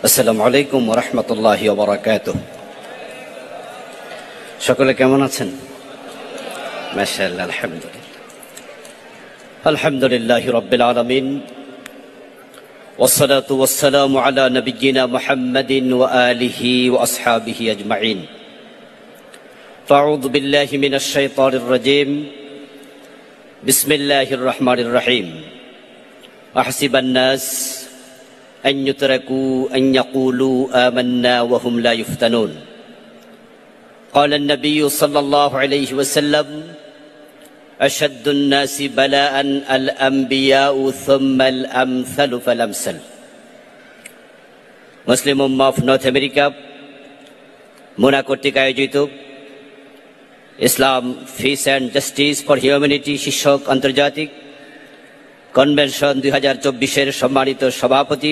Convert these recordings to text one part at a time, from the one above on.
আসসালামু আলাইকুম ওয়া রাহমাতুল্লাহি ওয়া বারাকাতুহু। সকলে কেমন আছেন? মাশাআল্লাহ, আলহামদুলিল্লাহ। আলহামদুলিল্লাহি রাব্বিল আলামিন ওয়াসসালাতু ওয়াসসালামু আলা নাবিয়্যিনা মুহাম্মাদিন ওয়া আলিহি ওয়া আসহাবিহি আজমাইন। ফাআউযু বিল্লাহি মিনাশ শাইতানির রাজীম। বিসমিল্লাহির রহমানির রহিম। আহসিবান নাস أن يتركوا أن يقولوا آمنا وهم لا يفتنون. قال النبي صلى الله عليه وسلم أشد الناس بلاء الأنبياء ثم الأمثل فالأمثل. মুসলিম উম্মাহ অফ নর্থ আমেরিকা মুনা কর্তৃক আয়োজিত Islam peace and justice for humanity শীর্ষক আন্তর্জাতিক কনভেনশন 2024-এর সম্মানিত সভাপতি,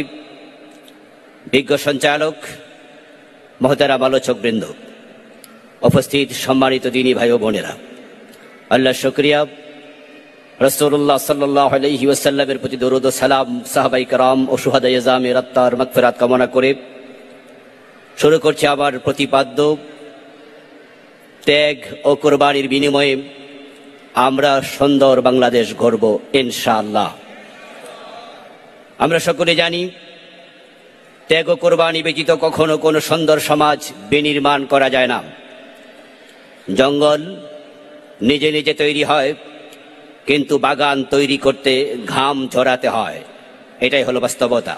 বিজ্ঞ সঞ্চালক, মহতারাম আলোচকবৃন্দ, উপস্থিত সম্মানিত দ্বীনী ভাই ও বোনেরা, আল্লাহ শুকরিয়া, রাসূলুল্লাহ সাল্লাল্লাহু আলাইহি ওয়াসাল্লামের প্রতি দরুদ ও সালাম, সাহাবায়ে কেরাম ও শুহাদায়ে জামের আত্মার মাগফিরাত কামনা করে শুরু করছি আমার প্রতিপাদ্য। ত্যাগ ও কোরবানির বিনিময়ে আমরা সুন্দর বাংলাদেশ গড়ব ইনশাআল্লাহ। আমরা সকলে জানি, ত্যাগ ও কোরবানি ব্যতীত কখনো কোনো সুন্দর সমাজ বিনির্মাণ করা যায় না। জঙ্গল নিজে নিজে তৈরি হয়, কিন্তু বাগান তৈরি করতে ঘাম ঝরাতে হয়। এটাই হলো বাস্তবতা।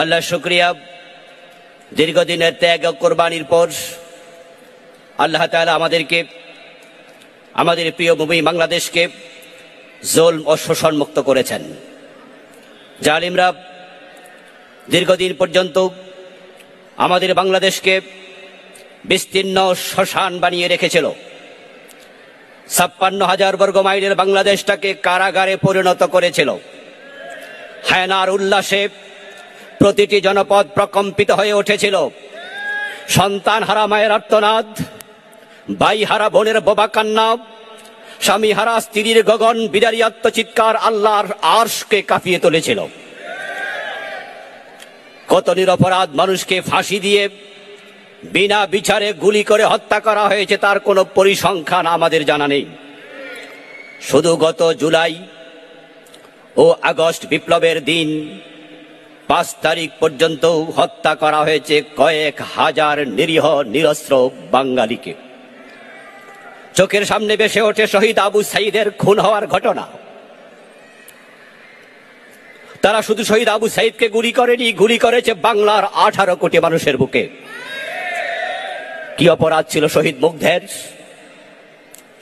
আল্লাহ শুকরিয়া, দীর্ঘদিনের ত্যাগ ও কোরবানির পর আল্লাহ তাআলা আমাদের প্রিয় ভূমি বাংলাদেশকে জুলম ও শোষণ মুক্ত করেছেন। জালিমরা দীর্ঘদিন পর্যন্ত আমাদের বাংলাদেশকে বিস্তীর্ণ শ্মশান বানিয়ে রেখেছিল। 56,000 বর্গ মাইলের বাংলাদেশটাকে কারাগারে পরিণত করেছিল। হায়নার উল্লাসে প্রতিটি জনপদ প্রকম্পিত হয়ে উঠেছিল। সন্তান হারা মায়ের আর্তনাদ, ভাই হারা বোনের বোবা কান্না, স্বামী হারা স্ত্রীর গগন বিদারী আত্মচিৎকার আল্লাহর আরশকে কাঁপিয়ে তুলেছিল। কত নিরপরাধ মানুষকে ফাঁসি দিয়ে বিনা বিচারে গুলি করে হত্যা করা হয়েছে, তার কোনো পরিসংখ্যান আমাদের জানা নেই। শুধু গত জুলাই ও আগস্ট বিপ্লবের দিন 5 তারিখ পর্যন্ত হত্যা করা হয়েছে কয়েক হাজার নিরীহ নিরস্ত্র বাঙালিকে। চোখের সামনে ভেসে ওঠে শহীদ আবু সাঈদের খুন হওয়ার ঘটনা। তারা শুধু শহীদ আবু সাঈদকে গুলি করেনি, গুলি করেছে বাংলার 18 কোটি মানুষের বুকে। কি অপরাধ ছিল শহীদ মুগ্ধের?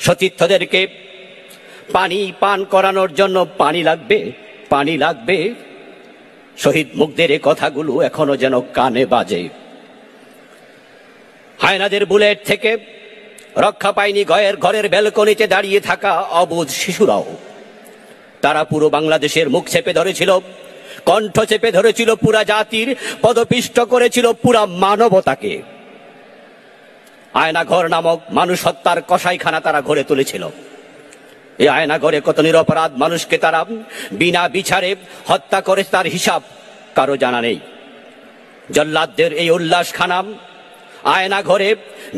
সতীর্থদেরকে পানি পান করানোর জন্য পানি লাগবে। শহীদ মুগ্ধের এই কথাগুলো এখনো যেন কানে বাজে। হায়নাদের বুলেট থেকে রক্ষা পায়নি ঘরের ব্যালকনিতে দাঁড়িয়ে থাকা অবুঝ শিশুরাও। তারা পুরো বাংলাদেশের মুখ চেপে ধরেছিল, কণ্ঠ চেপে ধরেছিল, পুরা জাতির পদপিষ্ট করেছিল পুরা মানবতাকে। আয়নাঘর নামক মানুষ হত্যার কসাইখানা তারা গড়ে তুলেছিল। এই আয়নাঘরে কত নিরপরাধ মানুষকে তারা বিনা বিচারে হত্যা করে, তার হিসাব কারো জানা নেই। জল্লাদদের এই উল্লাসখানা আয়নাঘরে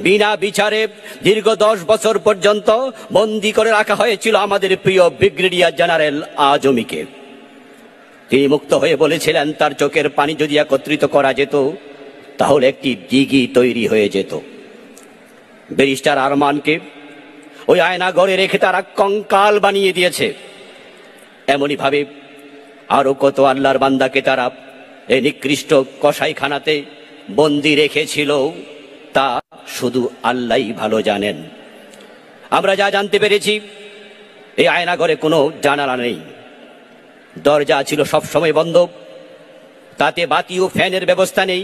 বিনা বিচারে দীর্ঘ 10 বছর পর্যন্ত বন্দী করে রাখা হয়েছিল আমাদের প্রিয় ব্রিগেডিয়ার জেনারেল আজমিকে। তিনি মুক্ত হয়ে বলেছিলেন, তার চোখের পানি যদি একত্রিত করা যেত তাহলে একটি দিঘি তৈরি হয়ে যেত। ব্যারিস্টার আরমানকে ওই আয়নাঘরে রেখে তারা কঙ্কাল বানিয়ে দিয়েছে। এমনই ভাবে আরো কত আল্লাহর বান্দাকে তারা এই নিকৃষ্ট কসাইখানাতে বন্দী রেখেছিল, তা শুধু আল্লাহই ভালো জানেন। আমরা যা জানতে পেরেছি, এই আয়নাঘরে কোনো জানালা নেই, দরজা ছিল সবসময় বন্ধ, তাতে বাতি ও ফ্যানের ব্যবস্থা নেই।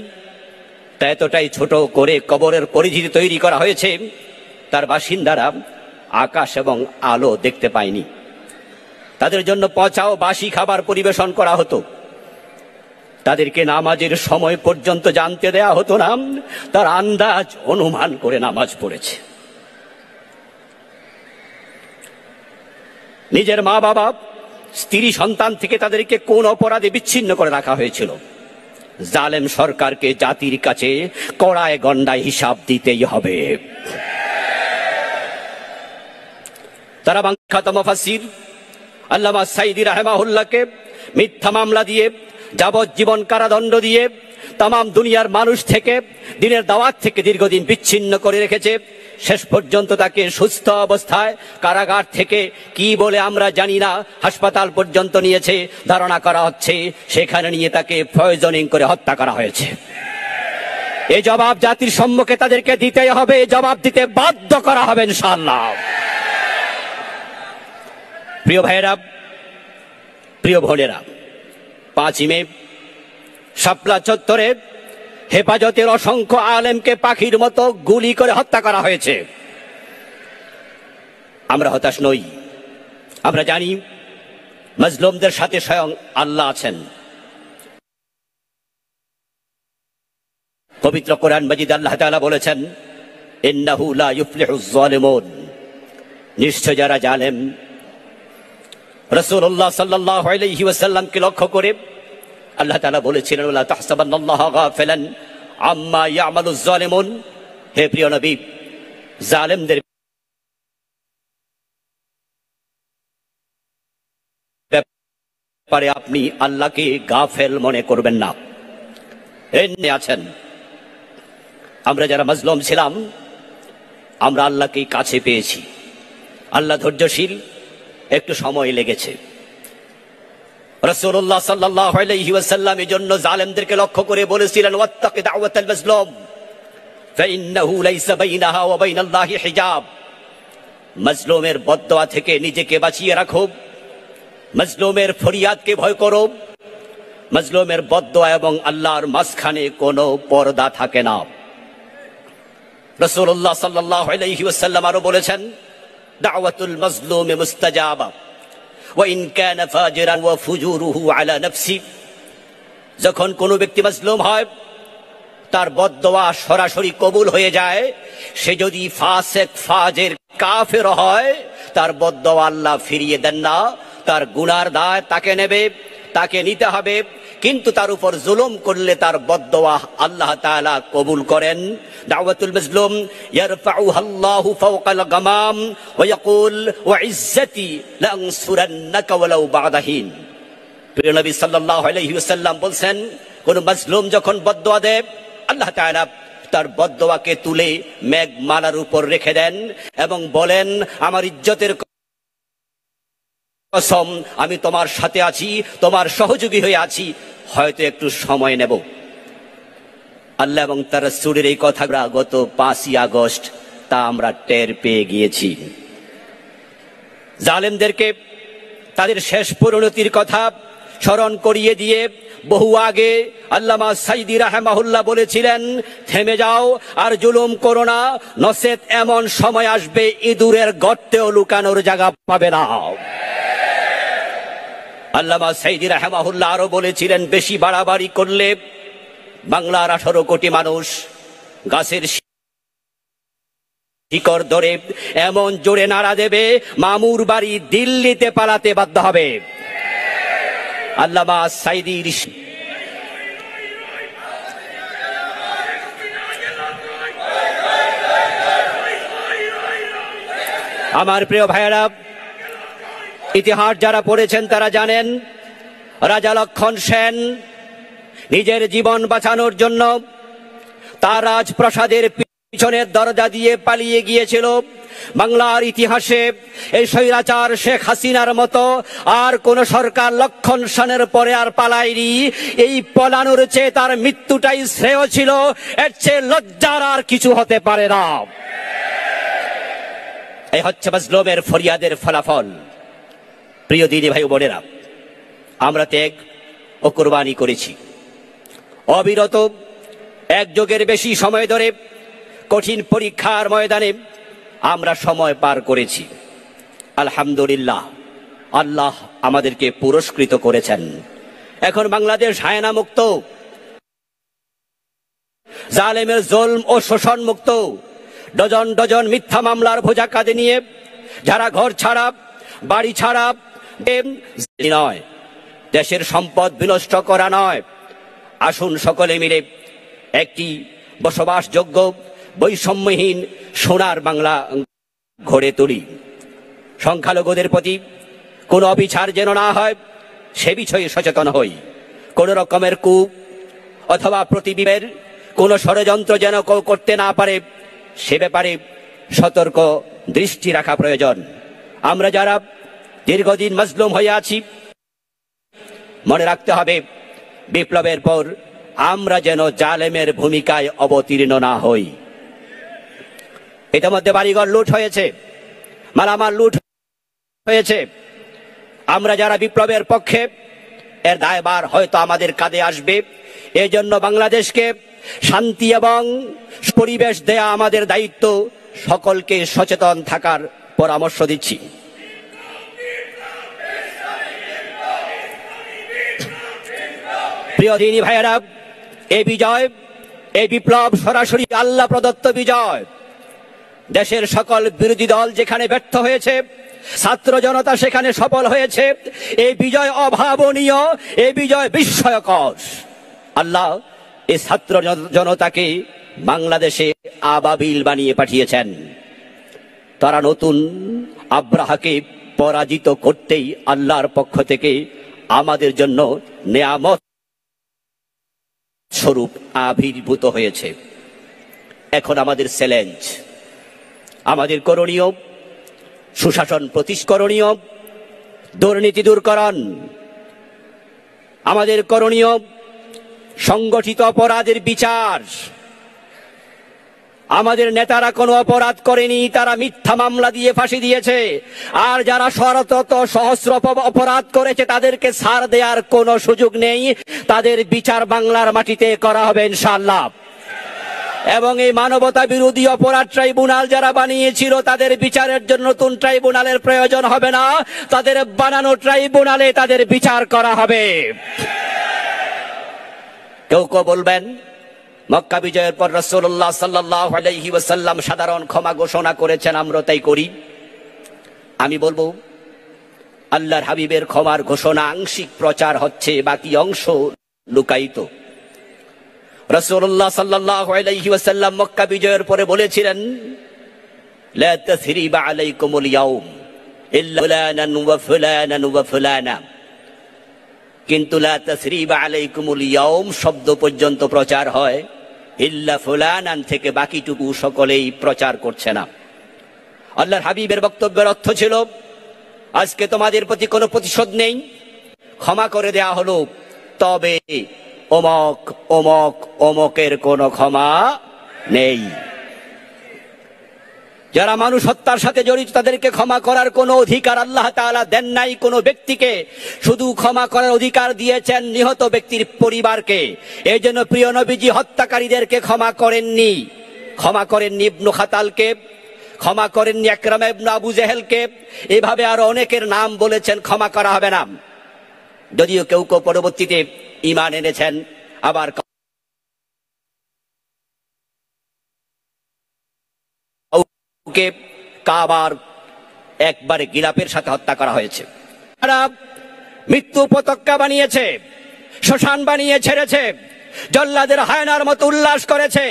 তা এতটাই ছোট করে কবরের পরিধি তৈরি করা হয়েছে, তার বাসিন্দারা আকাশ এবং আলো দেখতে পায়নি। তাদের জন্য পচা ও বাসি খাবার পরিবেশন করা হতো। তাদেরকে নামাজের সময় পর্যন্ত জানতে দেয়া হতো না, তার আন্দাজ অনুমান করে নামাজ পড়েছে। নিজের মা বাবা স্ত্রী সন্তান থেকে তাদেরকে কোন অপরাধে বিচ্ছিন্ন করে রাখা হয়েছিল। জালেম সরকারকে জাতির কাছে কড়ায় গন্ডায় হিসাব দিতেই হবে। তারা বিখ্যাত মুফাসসির আল্লামা সাইদি রাহিমাহুল্লাহকে মিথ্যা মামলা দিয়ে, যাবজ্জীবন কারাদণ্ড দিয়ে তাম দুনিয়ার মানুষ থেকে, দিনের দাওয়াত থেকে দীর্ঘদিন বিচ্ছিন্ন করে রেখেছে। শেষ পর্যন্ত তাকে সুস্থ অবস্থায় কারাগার থেকে কি বলে আমরা জানি না, হাসপাতাল পর্যন্ত নিয়েছে, ধারণা করা হচ্ছে সেখানে নিয়ে তাকে পয়জনিং করে হত্যা করা হয়েছে। এই জবাব জাতির সম্মুখে তাদেরকে দিতেই হবে, জবাব দিতে বাধ্য করা হবে ইনশাআল্লাহ। প্রিয় ভাইয়েরা, প্রিয় বোনেরা, 5ই মে শাপলা চত্বরে হেফাজতের অসংখ্য আলেমকে পাখির মতো গুলি করে হত্যা করা হয়েছে। আমরা হতাশ নই। আমরা জানি মাজলুমদের সাথে স্বয়ং আল্লাহ আছেন। পবিত্র কোরআন মাজিদ আল্লাহ তাআলা বলেছেন, ইন্নাহু লা ইউফলিহুজ যালিমুন, নিশ্চয় যারা জালেম। রাসূলুল্লাহ সাল্লাল্লাহু আলাইহি ওয়াসাল্লামকে লক্ষ্য করে আল্লাহ তাআলা বলেছিলেন, লা তাহসাবান্নাল্লাহা গাফিলান আম্মা ইয়ামালুজ যালিমুন। হে প্রিয় নবী, জালেমদের ব্যাপারে আপনি আল্লাহকে গাফেল মনে করবেন না। এমনি আছেন। আমরা যারা মাজলুম ছিলাম, আমরা আল্লাহকে কাছে পেয়েছি। আল্লাহ ধৈর্যশীল, একটু সময় লেগেছে। রাসূলুল্লাহ সাল্লাল্লাহু আলাইহি ওয়াসাল্লাম এজন্য জালেমদেরকে লক্ষ্য করে বলেছিলেন, ওয়াত্তাকি দাওয়াতাল মাজলুম ফাইন্নাহু লাইসা বাইনাহা ওয়া বাইনাল্লাহি হিজাব। মাজলুমের বদদোয়া থেকে নিজেকে বাঁচিয়ে রাখো, মাজলুমের ফরিয়াদকে ভয় করো। মাজলুমের বদদোয়া এবং আল্লাহর মাঝখানে কোনো পর্দা থাকে না। রাসূলুল্লাহ সাল্লাল্লাহু আলাইহি ওয়াসাল্লাম আরো বলেছেন, দাওয়াতুল মাজলুমি মুস্তাজাবা ওয়া ইন কানা ফাজিরান ওয়া ফুজুরুহু আলা নাফসি। যখন কোনো ব্যক্তি মাজলুম হয়, তার বদদোয়া সরাসরি কবুল হয়ে যায়। সে যদি ফাসিক, ফাজির, কাফের হয়, তার বদদোয়া আল্লাহ ফিরিয়ে দেন না। তার গুনার দায় তাকে নেবে, তাকে নিতে হবে। কিন্তু তার উপর জুলুম করলে তার বদদোয়া আল্লাহ তাআলা কবুল করেন। দাওয়াতুল মাজলুম ইয়ারফাউহা আল্লাহু ফাওকাল গামাম ওয়া ইয়াকুল ওয়া ইজ্জতি লানসুরান্নাকা ওয়ালাউ বা'দাহিন। প্রিয় নবী সাল্লাল্লাহু আলাইহি ওয়াসাল্লাম বলেন, কোন মাজলুম যখন বদদোয়া দেয়, আল্লাহ তাআলা তার বদদোয়াকে তুলে মেঘমালার উপর রেখে দেন এবং বলেন, আমার ইজ্জতের কসম, আমি তোমার সাথে আছি, তোমার সহযোগী হয়ে আছি, হয়তো একটু সময় নেব। আল্লাহ এবং তার রাসূলের এই কথাগুলো গত 5ই আগস্ট তা আমরা টের পেয়ে গিয়েছি। জালেমদেরকে তাদের শেষ পরিণতির কথা স্মরণ করিয়ে দিয়ে বহু আগে আল্লামা সাইদি রাহিমাহুল্লাহ বলেছিলেন, থেমে যাও আর জুলুম করো না, নচেত এমন সময় আসবে ইঁদুরের গর্তেও লুকানোর জায়গা পাবে না। আল্লামা সাইদি রাহিমাহুল্লাহ আরো বলেছিলেন, বেশি বাড়াবাড়ি করলে বাংলার 18 কোটি মানুষ গাছের শিকড় ধরে এমন জোরে নাড়া দেবে, মামুর বাড়ি দিল্লিতে পালাতে বাধ্য হবে। আল্লামা সাইদির আমার প্রিয় ভাইয়েরা, ইতিহাস যারা পড়েছেন তারা জানেন, রাজা লক্ষণ সেন নিজের জীবন বাঁচানোর জন্য তার রাজপ্রাসাদের পিছনের দরজা দিয়ে পালিয়ে গিয়েছিল। বাংলার ইতিহাসে এই স্বৈরাচার শেখ হাসিনার মতো আর কোন সরকার লক্ষণ সেনের পরে আর পালায়নি। এই পলানোর চেয়ে তার মৃত্যুটাই শ্রেয় ছিল, এর চেয়ে লজ্জার আর কিছু হতে পারে না। এই হচ্ছে মাজলুমের ফরিয়াদের ফলাফল। প্রিয় দিনী ভাই বোনেরা, আমরা ত্যাগ ও কুরবানি করেছি অবিরত। 1 যুগের বেশি সময় ধরে কঠিন পরীক্ষার ময়দানে আমরা সময় পার করেছি। আলহামদুলিল্লাহ, আল্লাহ আমাদেরকে পুরস্কৃত করেছেন। এখন বাংলাদেশ হায়না মুক্ত, জালেমের জুলম ও শোষণ মুক্ত। ডজন ডজন মিথ্যা মামলার বোঝা কাঁধে নিয়ে যারা ঘর ছাড়া, বাড়ি ছাড়া, নয়, দেশের সম্পদ বিনষ্ট করা নয়। আসুন সকলে মিলে একটি বসবাসযোগ্য বৈষম্যহীন সোনার বাংলা গড়ে তুলি। সংখ্যালঘুদের প্রতি কোনো অবিচার যেন না হয় সে বিষয়ে সচেতন হই। কোন রকমের কূপ অথবা প্রতিবিবের কোন ষড়যন্ত্র যেন করতে না পারে সে ব্যাপারে সতর্ক দৃষ্টি রাখা প্রয়োজন। আমরা যারা দীর্ঘদিন মজলুম হয়ে আছি মনে রাখতে হবে বিপ্লবের পর আমরা যেন জালেমের ভূমিকায় অবতীর্ণ না হই। ইতিমধ্যে বাড়িঘর লুট হয়েছে, মালামাল লুট হয়েছে। আমরা যারা বিপ্লবের পক্ষে এর দায়ভার হয়তো আমাদের কাঁধে আসবে। এজন্য বাংলাদেশকে শান্তি এবং পরিবেশ দেয়া আমাদের দায়িত্ব। সকলকে সচেতন থাকার পরামর্শ দিচ্ছি। প্রিয় দিনী ভাইয়েরা, এই বিজয়, এই বিপ্লব সরাসরি আল্লাহ প্রদত্ত বিজয়। দেশের সকল বিরোধী দল যেখানে ব্যর্থ হয়েছে, ছাত্র জনতা সেখানে সফল হয়েছে। এই বিজয় অভাবনীয়, এই বিজয় বিস্ময়কর। আল্লাহ এই ছাত্র জনতাকে বাংলাদেশে আবাবিল বানিয়ে পাঠিয়েছেন। তারা নতুন আব্রাহাকে পরাজিত করতেই আল্লাহর পক্ষ থেকে আমাদের জন্য নেয়ামত স্বরূপ আবির্ভূত হয়েছে। এখন আমাদের চ্যালেঞ্জ, আমাদের করণীয় সুশাসন প্রতিষ্ঠাকরণীয়, দুর্নীতি দূরকরণ। আমাদের করণীয় সংগঠিত অপরাধের বিচার। আমাদের নেতারা কোনো অপরাধ করেনি, তারা মিথ্যা মামলা দিয়ে ফাঁসি দিয়েছে। আর যারা শত সহস্র অপরাধ করেছে তাদেরকে ছাড় দেওয়ার কোনো সুযোগ নেই। তাদের বিচার বাংলার মাটিতে করা হবে ইনশাআল্লাহ। এবং এই মানবতা বিরোধী অপরাধ ট্রাইব্যুনাল যারা বানিয়েছিল তাদের বিচারের জন্য নতুন ট্রাইব্যুনালের প্রয়োজন হবে না, তাদের বানানো ট্রাইব্যুনালে তাদের বিচার করা হবে। কেউ কেউ বলবেন মক্কা বিজয়ের পর রাসূলুল্লাহ সাল্লাল্লাহু আলাইহি ওয়াসাল্লাম সাধারণ ক্ষমা ঘোষণা করেছেন, আমরা তাই করি। আমি বলবো আল্লাহর হাবিবের ক্ষমার ঘোষণা আংশিক প্রচার হচ্ছে, বাকি অংশ লুকায়িত। রাসূলুল্লাহ সাল্লাল্লাহু আলাইহি ওয়াসাল্লাম মক্কা বিজয়ের পরে বলেছিলেন, লা তাসরিবা আলাইকুমুল ইয়াউম ইল্লা ফুলানান ওয়া ফুলানান ওয়া ফুলানা। কিন্তু লা তাসরিবা আলাইকুমুল ইয়াউম শব্দ পর্যন্ত প্রচার হয়, ইল্লা ফুলানান থেকে বাকিটুকু সকলেই প্রচার করছে না। আল্লাহর হাবিবের বক্তব্যের অর্থ ছিল, আজকে তোমাদের প্রতি কোনো প্রতিশোধ নেই, ক্ষমা করে দেয়া হলো, তবে অমক অমক অমকের কোনো ক্ষমা নেই। যারা মানুষ হত্যার সাথে জড়িত তাদেরকে ক্ষমা করার কোনো অধিকার আল্লাহ তাআলা দেন নাই কোনো ব্যক্তিকে, শুধু ক্ষমা করার অধিকার দিয়েছেন নিহত ব্যক্তির পরিবারকে। এই জন্য প্রিয় নবীজি হত্যাকারীদেরকে ক্ষমা করেননি। ক্ষমা করেননি ইবনু খাতালকে, ক্ষমা করেননি ইকরামা ইবনে আবু জেহেলকে, এভাবে আরো অনেকের নাম বলেছেন ক্ষমা করা হবে না। যদিও কেউ কেউ পরবর্তীতে ঈমান এনেছেন, আবার কাবার একবারে গিলাপের সাথে হত্যা করা হয়েছে। তারা মৃত্যু উপত্যকা বানিয়েছে, শ্মশান বানিয়ে ছেড়েছে, জল্লাদের হায়নার মতো উল্লাস করেছে।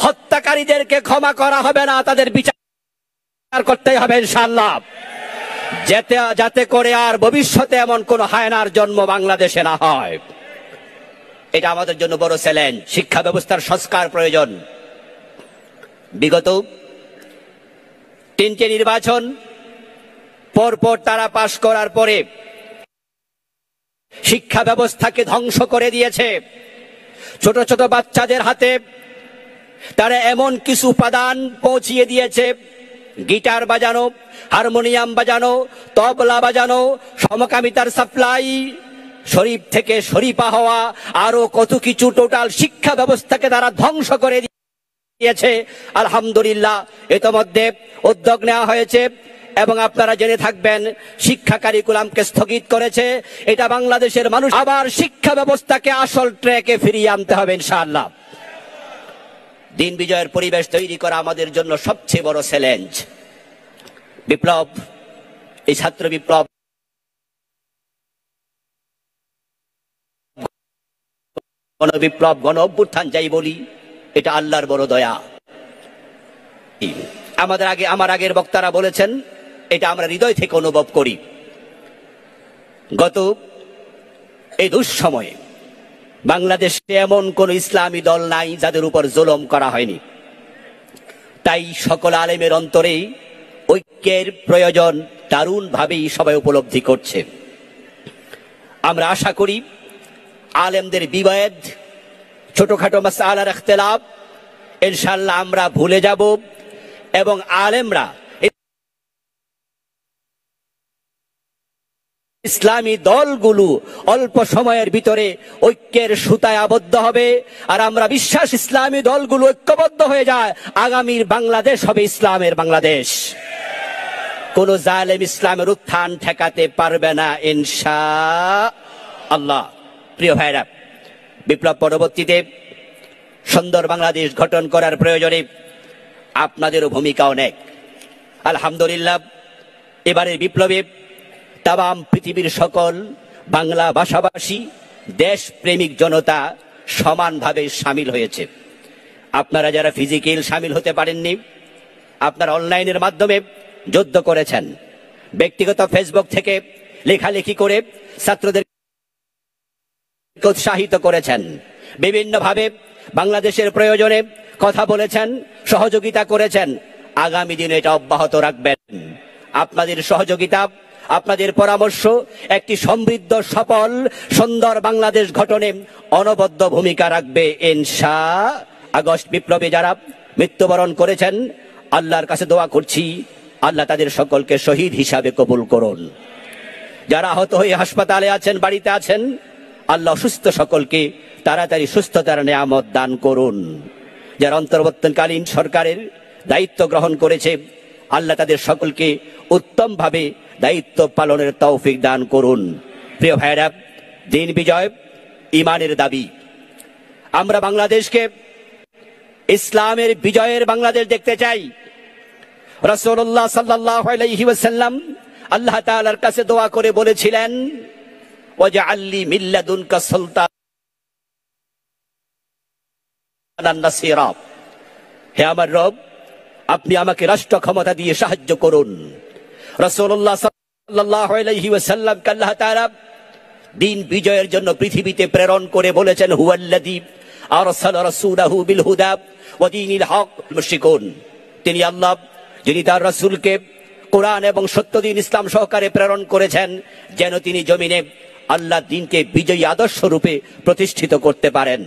হত্যাকারীদেরকে ক্ষমা করা হবে না, তাদের বিচার করতেই হবে ইনশাআল্লাহ, যাতে করে আর ভবিষ্যতে এমন কোন হায়নার জন্ম বাংলাদেশে না হয়। এটা আমাদের জন্য বড় চ্যালেঞ্জ। শিক্ষা ব্যবস্থার সংস্কার প্রয়োজন। বিগত তিনটে নির্বাচন পরপর তারা পাশ করার পরে শিক্ষা ব্যবস্থাকে ধ্বংস করে দিয়েছে। ছোট ছোট বাচ্চাদের হাতে তারা এমন কিছু উপাদান পৌঁছিয়ে দিয়েছে, গিটার বাজানো, হারমোনিয়াম বাজানো, তবলা বাজানো, সমকামিতার সাপ্লাই, শরীফ থেকে শরীফা হওয়া, আরো কত কিছু, টোটাল শিক্ষা ব্যবস্থাকে তারা ধ্বংস করে দিয়েছে। আলহামদুলিল্লাহ ইতোমধ্যে উদ্যোগ নেওয়া হয়েছে এবং আপনারা জেনে থাকবেন শিক্ষা কারিকুলামকে স্থগিত করেছে। এটা বাংলাদেশের মানুষ আবার শিক্ষা ব্যবস্থাকে আসল ট্র্যাকে ফিরিয়ে আনতে হবে ইনশাআল্লাহ। দিন বিজয়ের পরিবেশ তৈরি করা আমাদের জন্য সবচেয়ে বড় চ্যালেঞ্জ। বিপ্লব, এই ছাত্র বিপ্লব গণবিপ্লব, গণ অভ্যুত্থান যাই বলি, এটা আল্লাহর বড় দয়া। আমার আগের বক্তারা বলেছেন, এটা আমরা হৃদয় থেকে অনুভব করি। গত এই দুঃসময়ে বাংলাদেশে এমন কোন ইসলামী দল নাই যাদের উপর জুলুম করা হয়নি। তাই সকল আলেমের অন্তরে ঐক্যের প্রয়োজন দারুণভাবেই সবাই উপলব্ধি করছে। আমরা আশা করি আলেমদের বিবাদ, ছোটখাটো মাসআলার ইখতিলাফ ইনশাআল্লাহ আমরা ভুলে যাব এবং আলেমরা ইসলামী দলগুলো অল্প সময়ের ভিতরে ঐক্যের সুতায় আবদ্ধ হবে। আর আমরা বিশ্বাস ইসলামী দলগুলো ঐক্যবদ্ধ হয়ে যায়, আগামীর বাংলাদেশ হবে ইসলামের বাংলাদেশ। কোন জালেম ইসলামের উত্থান ঠেকাতে পারবে না ইনশাআল্লাহ। প্রিয় ভাইরা, বিপ্লব পরবর্তীতে সুন্দর বাংলাদেশ গঠন করার প্রয়োজনে আপনাদেরও ভূমিকা অনেক। আলহামদুলিল্লাহ, এবারের বিপ্লবে তাম পৃথিবীর সকল বাংলা ভাষাভাষী দেশ প্রেমিক জনতা সমানভাবে সামিল হয়েছে। আপনারা যারা ফিজিক্যাল সামিল হতে পারেননি, আপনারা অনলাইনের মাধ্যমে যুদ্ধ করেছেন, ব্যক্তিগত ফেসবুক থেকে লেখালেখি করে ছাত্রদের উৎসাহিত করেছেন, বিভিন্নভাবে বাংলাদেশের প্রয়োজনে কথা বলেছেন, সহযোগিতা করেছেন। আগামী দিনে এটা অব্যাহত রাখবেন। আপনাদের সহযোগিতা, আপনাদের পরামর্শ একটি সমৃদ্ধ, সফল, সুন্দর বাংলাদেশ গঠনে অনবদ্য ভূমিকা রাখবে ইনশাআল্লাহ। আগস্ট বিপ্লবে যারা মৃত্যুবরণ করেছেন, আল্লাহর কাছে দোয়া করছি আল্লাহ তাদের সকলকে শহীদ হিসাবে কবুল করুন। যারা আহত হয়ে হাসপাতালে আছেন, বাড়িতে আছেন, আল্লাহ সুস্থ সকলকে তাড়াতাড়ি সুস্থতার নিয়ামত দান করুন। যারা অন্তর্বর্তীকালীন সরকারের দায়িত্ব গ্রহণ করেছে, আল্লাহ তাদের সকলকে উত্তমভাবে দায়িত্ব পালনের তৌফিক দান করুন। প্রিয় ভাইরা, দিন বিজয় ইমানের দাবি। আমরা বাংলাদেশকে ইসলামের বিজয়ের বাংলাদেশ দেখতে চাই। রাসূলুল্লাহ সাল্লাল্লাহু আলাইহি ওয়াসাল্লাম আল্লাহ তাআলার কাছে দোয়া করে বলেছিলেন, ওয়াজআলনি মিন লাদুনকা সুলতানান নাসীরা, হে আমার রব, আপনি আমাকে রাষ্ট্র ক্ষমতা দিয়ে সাহায্য করুন। রাসূলুল্লাহ সাল্লাল্লাহু আলাইহি ওয়াসাল্লামকে আল্লাহ তাআলা দিন বিজয়ের জন্য পৃথিবীতে প্রেরণ করে বলেছেন, হুয়াল্লাযী আরসালা রাসূলাহু বিল হুদা ওয়া দীনিল হক মুশরিকুন। তিনি আল্লাহ, যিনি তার রাসূলকে কোরআন এবং সত্য দিন ইসলাম সহকারে প্রেরণ করেছেন, যেন তিনি জমিনে আল্লাহ দ্বীনকে বিজয়ী আদর্শ রূপে প্রতিষ্ঠিত করতে পারেন।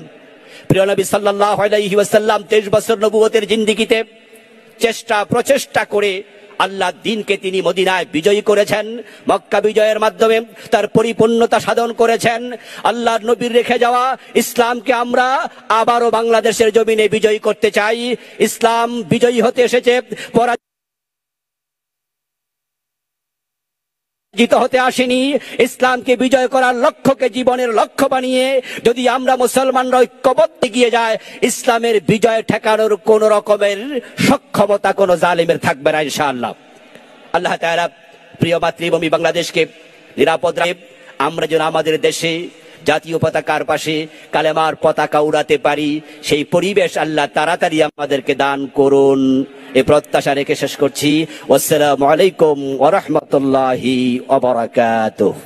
প্রিয় নবী সাল্লাল্লাহু আলাইহি ওয়াসাল্লাম 23 বছর নবুয়তের জিন্দেগিতে প্রচেষ্টা করে আল্লাহ দ্বীনকে তিনি মদিনায় বিজয়ী করেছেন। মক্কা বিজয়ের মাধ্যমে তার পরিপূর্ণতা সাধন করেছেন। আল্লাহর নবীর রেখে যাওয়া ইসলামকে আমরা আবারও বাংলাদেশের জমিনে বিজয়ী করতে চাই। ইসলাম বিজয়ী হতে এসেছে, জিত হতে আসেনি। ইসলামকে বিজয় করার লক্ষ্যকে জীবনের লক্ষ্য বানিয়ে যদি আমরা মুসলমানরা ঐক্যবদ্ধ এগিয়ে যায়, ইসলামের বিজয় ঠেকানোর কোন রকমের সক্ষমতা কোন জালিমের থাকবে না ইনশাআল্লাহ। আল্লাহ তাআলা প্রিয় মাতৃভূমি বাংলাদেশকে নিরাপদ রাখে। আমরা যেন আমাদের দেশে জাতীয় পতাকার পাশে কালেমার পতাকা উড়াতে পারি, সেই পরিবেশ আল্লাহ তাড়াতাড়ি আমাদেরকে দান করুন। এই প্রত্যাশা রেখে শেষ করছি। আসসালামু আলাইকুম ওয়া রাহমাতুল্লাহি ওয়া বারাকাতুহু।